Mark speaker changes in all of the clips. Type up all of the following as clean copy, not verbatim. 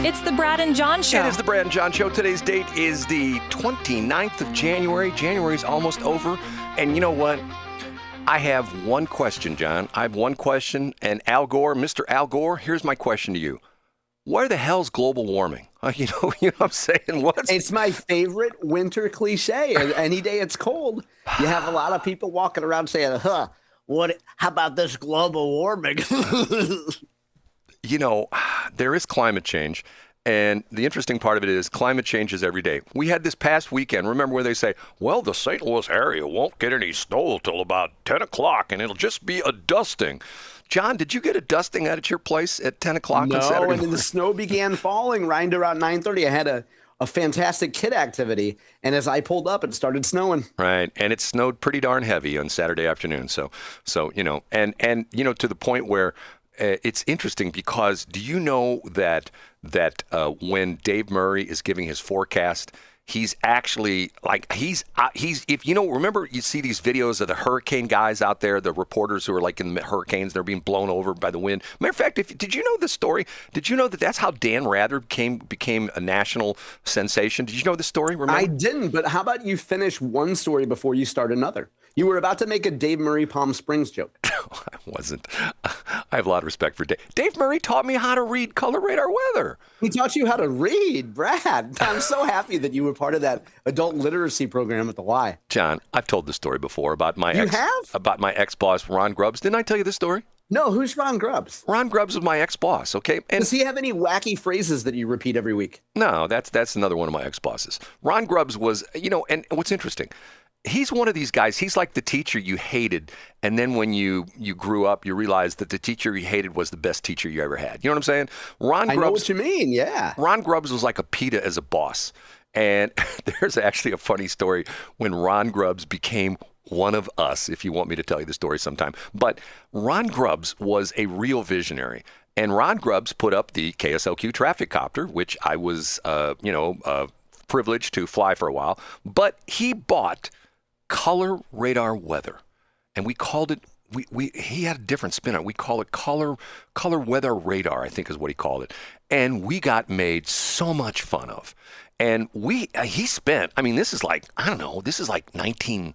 Speaker 1: It's the Brad and John Show.
Speaker 2: It is the Brad and John Show. Today's date is the 29th of January. January's almost over. And you know what? I have one question, John. I have one question. And Al Gore, Mr. Al Gore, here's my question to you. Where the hell's global warming? You know what I'm saying?
Speaker 3: It's my favorite winter cliche. Any day it's cold, you have a lot of people walking around saying, how about this global warming?
Speaker 2: You know, there is climate change. And the interesting part of it is climate changes every day. We had this past weekend, remember where they say, well, the St. Louis area won't get any snow till about 10 o'clock, and it'll just be a dusting. John, did you get a dusting out at your place at 10 o'clock on Saturday?
Speaker 3: No, and then the snow began falling right around 9:30. I had a fantastic kid activity, and as I pulled up, it started snowing.
Speaker 2: Right, and it snowed pretty darn heavy on Saturday afternoon. So you know, and you know, to the point where it's interesting because do you know that when Dave Murray is giving his forecast, he's actually like he's if you know, remember you see these videos of the hurricane guys out there, the reporters who are like in the hurricanes, they're being blown over by the wind. Matter of fact, did you know this story? Did you know that that's how Dan Rather became a national sensation? Did you know this story? Remember?
Speaker 3: I didn't, but how about you finish one story before you start another? You were about to make a Dave Murray Palm Springs joke.
Speaker 2: No, I wasn't. I have a lot of respect for Dave. Dave Murray taught me how to read color radar weather.
Speaker 3: He taught you how to read, Brad. I'm so happy that you were part of that adult literacy program at the Y.
Speaker 2: John, I've told this story before about my ex-boss, Ron Grubbs. Didn't I tell you this story?
Speaker 3: No, who's Ron Grubbs?
Speaker 2: Ron Grubbs was my ex-boss, okay? And
Speaker 3: does he have any wacky phrases that you repeat every week?
Speaker 2: No, that's another one of my ex-bosses. Ron Grubbs was, you know, and what's interesting, he's one of these guys, he's like the teacher you hated, and then when you grew up, you realized that the teacher you hated was the best teacher you ever had. You know what I'm saying?
Speaker 3: I know what you mean, yeah.
Speaker 2: Ron Grubbs was like a PETA as a boss. And there's actually a funny story when Ron Grubbs became one of us, if you want me to tell you the story sometime. But Ron Grubbs was a real visionary. And Ron Grubbs put up the KSLQ traffic copter, which I was, privileged to fly for a while. But he bought color radar weather, and we called it. He had a different spin on it. We call it color weather radar, I think is what he called it. And we got made so much fun of. And he spent. I mean, this is like 1981,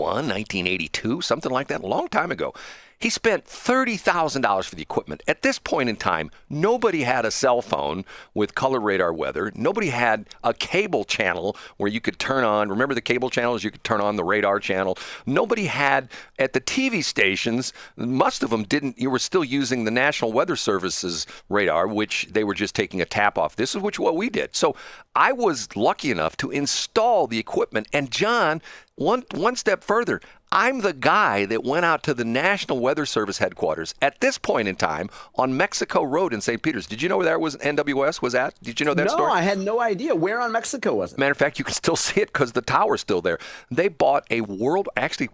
Speaker 2: 1982, something like that, a long time ago. He spent $30,000 for the equipment. At this point in time, nobody had a cell phone with color radar weather. Nobody had a cable channel where you could turn on. Remember the cable channels? You could turn on the radar channel. Nobody had at the TV stations. Most of them didn't. You were still using the National Weather Service's radar, which they were just taking a tap off. This is what we did. So I was lucky enough to install the equipment. And John, one step further, I'm the guy that went out to the National Weather Service headquarters at this point in time on Mexico Road in St. Peters. Did you know where that was? NWS was at? Did you know that story?
Speaker 3: No, I had no idea. Where on Mexico was it?
Speaker 2: Matter of fact, you can still see it because the tower's still there. They bought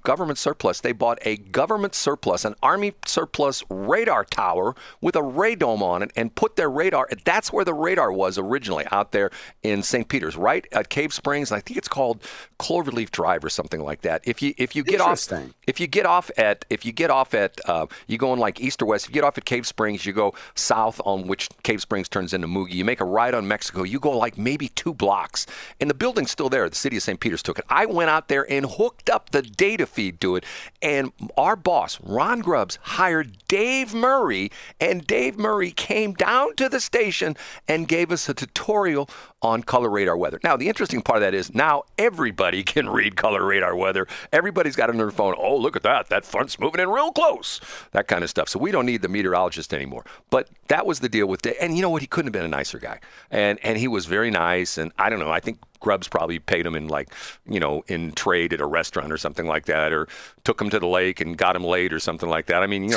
Speaker 2: government surplus. They bought a government surplus, an Army surplus radar tower with a radome on it and put their radar. That's where the radar was originally, out there in St. Peters, right at Cave Springs. And I think it's called Cloverleaf Drive or something like that. If you get off at you go in like east or west, if you get off at Cave Springs, you go south on which Cave Springs turns into Mugi. You make a right on Mexico. You go like maybe 2 blocks, and the building's still there. The city of St. Peters took it. I went out there and hooked up the data feed to it, and our boss, Ron Grubbs, hired Dave Murray, and Dave Murray came down to the station and gave us a tutorial on color radar weather. Now, the interesting part of that is now everybody can read color radar weather. Everybody's got it on their phone. Oh, look at that. That front's moving in real close. That kind of stuff. So we don't need the meteorologist anymore. But that was the deal with Dave. And you know what? He couldn't have been a nicer guy. And he was very nice. And I don't know. I think Grubbs probably paid him in trade at a restaurant or something like that, or took him to the lake and got him laid or something like that. I mean,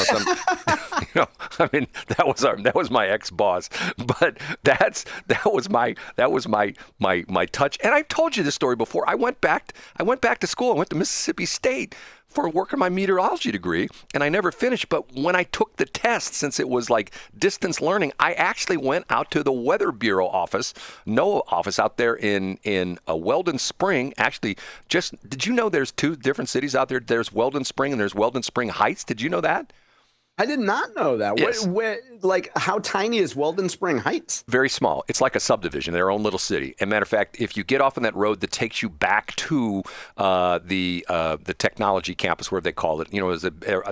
Speaker 2: that was my ex-boss, but that was my touch. And I've told you this story before. I went back to school. I went to Mississippi State for working my meteorology degree, and I never finished. But when I took the test, since it was like distance learning, I actually went out to the Weather Bureau office, NOAA office out there in Weldon Spring. Actually, did you know there's 2 different cities out there? There's Weldon Spring and there's Weldon Spring Heights. Did you know that?
Speaker 3: I did not know that.
Speaker 2: Yes.
Speaker 3: Like, how tiny is Weldon Spring Heights?
Speaker 2: Very small. It's like a subdivision, their own little city. And matter of fact, if you get off on that road that takes you back to the technology campus, where they call it,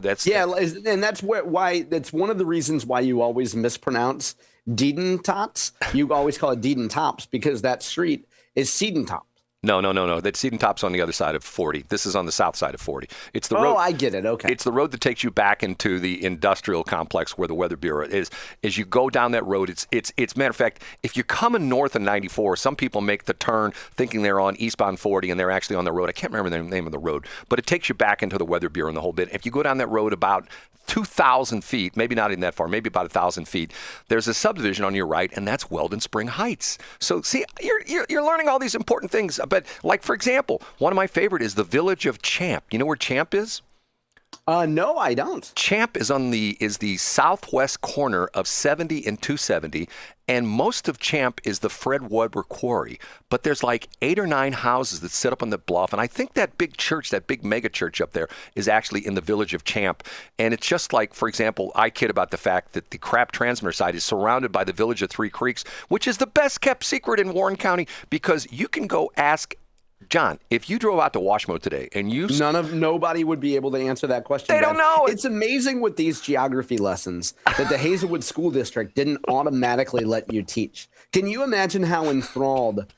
Speaker 2: that's
Speaker 3: and that's why that's one of the reasons why you always mispronounce Deadentops. You always call it Deadentops because that street is Sedentop.
Speaker 2: No. That Sedentop's on the other side of 40. This is on the south side of 40. It's the road.
Speaker 3: Oh, I get it. Okay.
Speaker 2: It's the road that takes you back into the industrial complex where the Weather Bureau is. As you go down that road, it's matter of fact, if you're coming north of 94, some people make the turn thinking they're on eastbound 40 and they're actually on the road. I can't remember the name of the road, but it takes you back into the Weather Bureau and the whole bit. If you go down that road about 2,000 feet, maybe not even that far, maybe about 1,000 feet, there's a subdivision on your right, and that's Weldon Spring Heights. So, see, you're learning all these important things. But, like, for example, one of my favorite is the village of Champ. You know where Champ is?
Speaker 3: No, I don't.
Speaker 2: Champ is the southwest corner of 70 and 270, and most of Champ is the Fred Weber Quarry. But there's like 8 or 9 houses that sit up on the bluff, and I think that big church, that big mega church up there, is actually in the village of Champ. And it's just like, for example, I kid about the fact that the Crap transmitter site is surrounded by the village of Three Creeks, which is the best kept secret in Warren County, because you can go ask John, if you drove out to Washmo today and
Speaker 3: nobody would be able to answer that question.
Speaker 2: They don't know.
Speaker 3: It's amazing with these geography lessons that the Hazelwood School District didn't automatically let you teach. Can you imagine how enthralled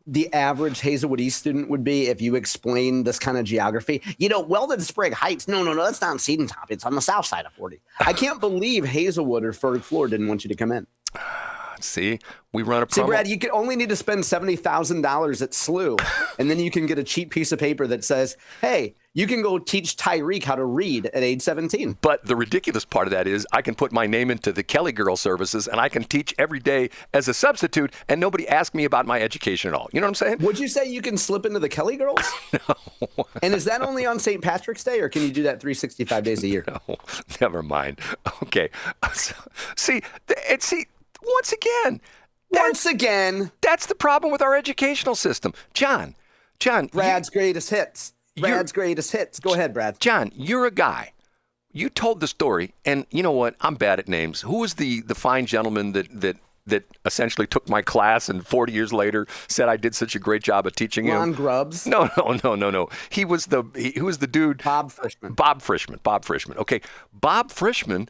Speaker 3: the average Hazelwood East student would be if you explained this kind of geography? Weldon Spring Heights. No, that's not on Sedentop. It's on the south side of 40. I can't believe Hazelwood or Ferg Floor didn't want you to come in.
Speaker 2: See, we run a promo.
Speaker 3: See, Brad, you only need to spend $70,000 at SLU, and then you can get a cheap piece of paper that says, hey, you can go teach Tyreek how to read at age 17.
Speaker 2: But the ridiculous part of that is I can put my name into the Kelly Girl Services, and I can teach every day as a substitute, and nobody asked me about my education at all. You know what I'm saying?
Speaker 3: Would you say you can slip into the Kelly Girls?
Speaker 2: No.
Speaker 3: And is that only on St. Patrick's Day, or can you do that 365 days a year?
Speaker 2: No, never mind. Okay. See, once again, that's the problem with our educational system. John.
Speaker 3: Brad's greatest hits. Go ahead, Brad.
Speaker 2: John, you're a guy. You told the story, and you know what? I'm bad at names. Who was the fine gentleman that essentially took my class and 40 years later said I did such a great job of teaching him?
Speaker 3: Ron Grubbs?
Speaker 2: No. He was the dude.
Speaker 3: Bob Frischmann.
Speaker 2: Bob Frischmann. Okay. Bob Frischmann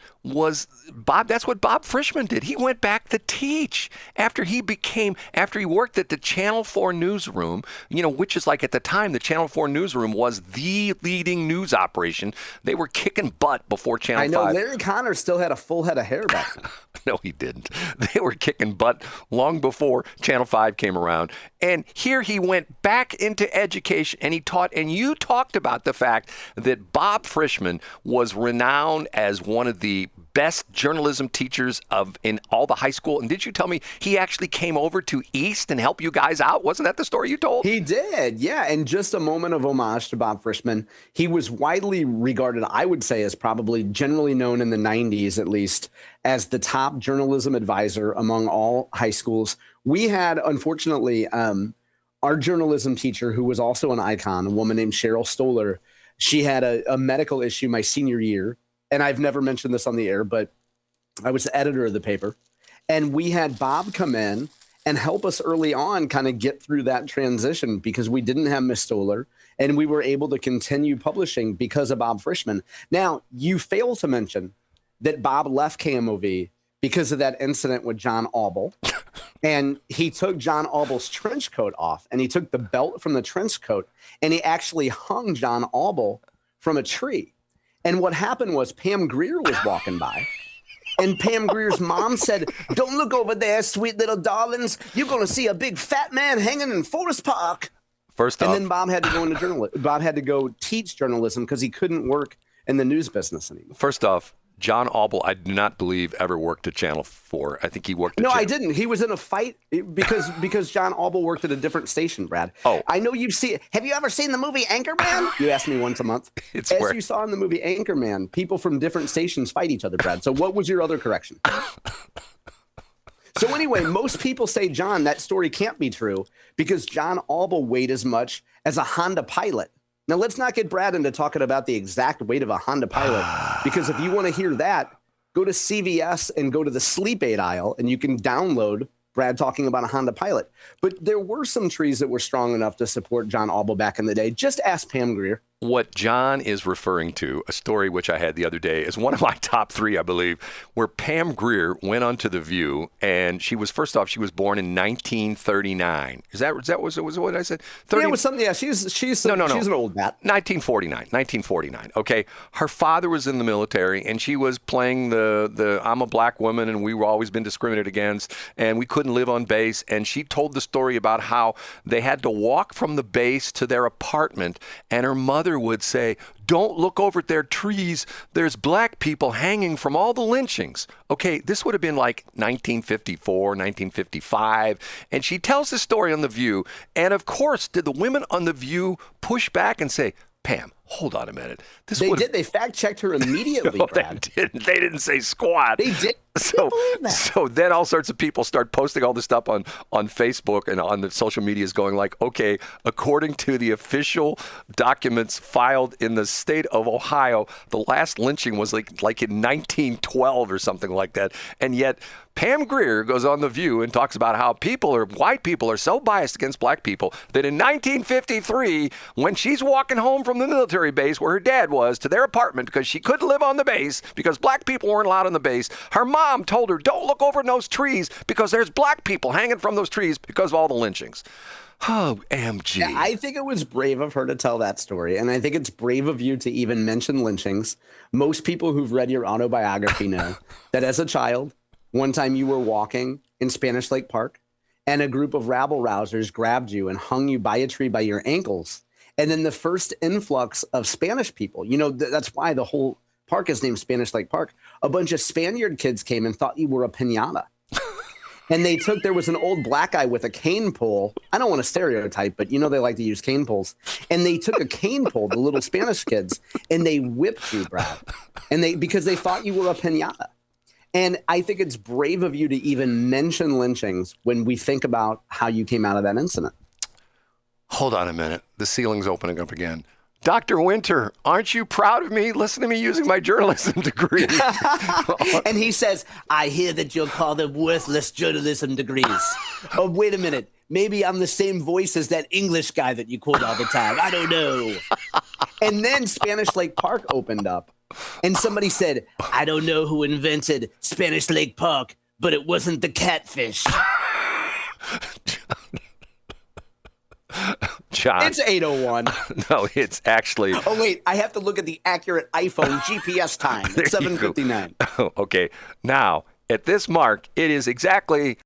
Speaker 2: that's what Bob Frischmann did. He went back to teach after he worked at the Channel 4 newsroom, which is like at the time, the Channel 4 newsroom was the leading news operation. They were kicking butt before Channel 5.
Speaker 3: I know, Larry Connor still had a full head of hair back then.
Speaker 2: No, he didn't. They were kicking butt long before Channel 5 came around. And here he went back into education, and he taught, and you talked about the fact that Bob Frischmann was renowned as one of the best journalism teachers in all the high school. And did you tell me he actually came over to East and helped you guys out? Wasn't that the story you told?
Speaker 3: He did, yeah. And just a moment of homage to Bob Frischmann. He was widely regarded, I would say, as probably generally known in the 90s, at least, as the top journalism advisor among all high schools. We had, unfortunately, our journalism teacher, who was also an icon, a woman named Cheryl Stoller. She had a medical issue my senior year. And I've never mentioned this on the air, but I was the editor of the paper. And we had Bob come in and help us early on kind of get through that transition because we didn't have Miss Stoller, and we were able to continue publishing because of Bob Frischmann. Now, you fail to mention that Bob left KMOV because of that incident with John Auble. And he took John Auble's trench coat off, and he took the belt from the trench coat, and he actually hung John Auble from a tree. And what happened was Pam Grier was walking by, and Pam Grier's mom said, "Don't look over there, sweet little darlings. You're going to see a big fat man hanging in Forest Park."
Speaker 2: First off,
Speaker 3: and then Bob had to go into journalism. Bob had to go teach journalism because he couldn't work in the news business anymore.
Speaker 2: First off, John Auble, I do not believe ever worked at Channel 4. I think he worked at
Speaker 3: No, I didn't. He was in a fight because John Auble worked at a different station, Brad.
Speaker 2: Oh.
Speaker 3: I know you've seen. Have you ever seen the movie Anchorman? You ask me once a month. As you saw in the movie Anchorman, people from different stations fight each other, Brad. So what was your other correction? So anyway, most people say, John, that story can't be true because John Auble weighed as much as a Honda Pilot Now, let's not get Brad into talking about the exact weight of a Honda Pilot, because if you want to hear that, go to CVS and go to the sleep aid aisle, and you can download Brad talking about a Honda Pilot. But there were some trees that were strong enough to support John Alba back in the day. Just ask Pam Grier.
Speaker 2: What John is referring to, a story which I had the other day, is one of my top three, I believe, where Pam Grier went onto The View, and she was born in 1939. Is that what I said?
Speaker 3: 30, yeah, it was something. Yeah, she's an old bat.
Speaker 2: 1949. Okay, her father was in the military, and she was playing the I'm a black woman, and we were always been discriminated against, and we couldn't live on base. And she told the story about how they had to walk from the base to their apartment, and her mother would say, "Don't look over at their trees. There's black people hanging from all the lynchings." Okay, this would have been like 1954, 1955. And she tells the story on The View. And of course, did the women on The View push back and say, "Pam, hold on a minute.
Speaker 3: They did. They fact-checked her immediately,
Speaker 2: no,
Speaker 3: Brad.
Speaker 2: They didn't say squat.
Speaker 3: They did.
Speaker 2: So then all sorts of people start posting all this stuff on Facebook and on the social medias going like, okay, according to the official documents filed in the state of Ohio, the last lynching was like in 1912 or something like that. And yet Pam Grier goes on The View and talks about how white people are so biased against black people that in 1953, when she's walking home from the military base where her dad was to their apartment because she couldn't live on the base because black people weren't allowed on the base, her mom told her, "Don't look over in those trees because there's black people hanging from those trees because of all the lynchings." Oh, MG.
Speaker 3: Yeah, I think it was brave of her to tell that story, and I think it's brave of you to even mention lynchings. Most people who've read your autobiography know that as a child, one time you were walking in Spanish Lake Park, and a group of rabble-rousers grabbed you and hung you by a tree by your ankles. And then the first influx of Spanish people, that's why the whole park is named Spanish Lake Park. A bunch of Spaniard kids came and thought you were a piñata. And there was an old black guy with a cane pole. I don't want to stereotype, but they like to use cane poles. And they took a cane pole, the little Spanish kids, and they whipped you, Brad. Because they thought you were a piñata. And I think it's brave of you to even mention lynchings when we think about how you came out of that incident.
Speaker 2: Hold on a minute. The ceiling's opening up again. Dr. Winter, aren't you proud of me? Listen to me using my journalism degree.
Speaker 3: And he says, "I hear that you'll call them worthless journalism degrees." Oh, wait a minute. Maybe I'm the same voice as that English guy that you quote all the time. I don't know. And then Spanish Lake Park opened up. And somebody said, "I don't know who invented Spanish Lake Park, but it wasn't the catfish."
Speaker 2: John.
Speaker 3: It's 8:01.
Speaker 2: No, it's actually.
Speaker 3: Oh, wait. I have to look at the accurate iPhone GPS time. It's 7:59.
Speaker 2: Okay. Now, at this mark, it is exactly